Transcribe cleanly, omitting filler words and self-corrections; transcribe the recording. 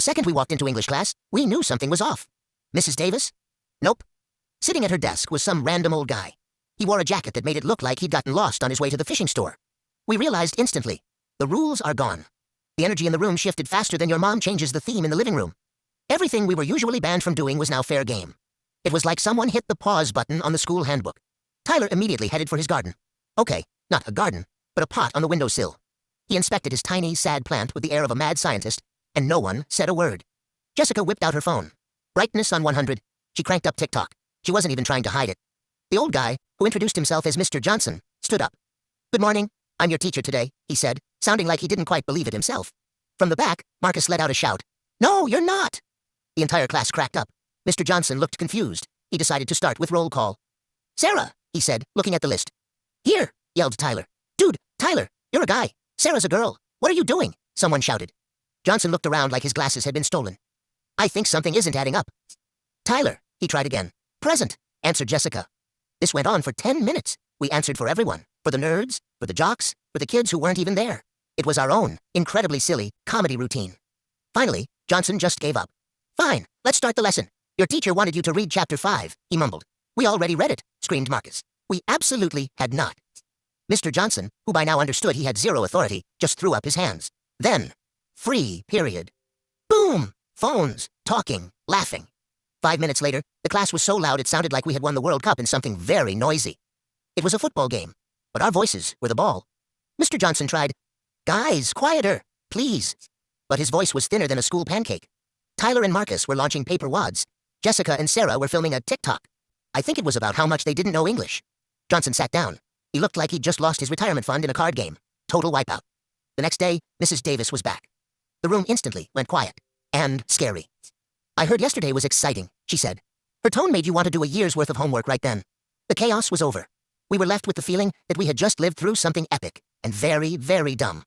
The second we walked into English class, we knew something was off. Mrs. Davis? Nope. Sitting at her desk was some random old guy. He wore a jacket that made it look like he'd gotten lost on his way to the fishing store. We realized instantly, the rules are gone. The energy in the room shifted faster than your mom changes the theme in the living room. Everything we were usually banned from doing was now fair game. It was like someone hit the pause button on the school handbook. Tyler immediately headed for his garden. Okay, not a garden, but a pot on the windowsill. He inspected his tiny, sad plant with the air of a mad scientist, and no one said a word. Jessica whipped out her phone. Brightness on 100. She cranked up TikTok. She wasn't even trying to hide it. The old guy, who introduced himself as Mr. Johnson, stood up. "Good morning. I'm your teacher today," he said, sounding like he didn't quite believe it himself. From the back, Marcus let out a shout. "No, you're not!" The entire class cracked up. Mr. Johnson looked confused. He decided to start with roll call. "Sarah," he said, looking at the list. "Here," yelled Tyler. "Dude, Tyler, you're a guy. Sarah's a girl. What are you doing?" someone shouted. Johnson looked around like his glasses had been stolen. "I think something isn't adding up." "Tyler," he tried again. "Present," answered Jessica. This went on for 10 minutes. We answered for everyone. For the nerds, for the jocks, for the kids who weren't even there. It was our own, incredibly silly, comedy routine. Finally, Johnson just gave up. "Fine, let's start the lesson. Your teacher wanted you to read chapter 5, he mumbled. "We already read it," screamed Marcus. "We absolutely had not." Mr. Johnson, who by now understood he had zero authority, just threw up his hands. Then, free period. Boom! Phones, talking, laughing. 5 minutes later, the class was so loud it sounded like we had won the World Cup in something very noisy. It was a football game, but our voices were the ball. Mr. Johnson tried, "Guys, quieter, please." But his voice was thinner than a school pancake. Tyler and Marcus were launching paper wads. Jessica and Sarah were filming a TikTok. I think it was about how much they didn't know English. Johnson sat down. He looked like he'd just lost his retirement fund in a card game. Total wipeout. The next day, Mrs. Davis was back. The room instantly went quiet. And scary. "I heard yesterday was exciting," she said. Her tone made you want to do a year's worth of homework right then. The chaos was over. We were left with the feeling that we had just lived through something epic and very, very dumb.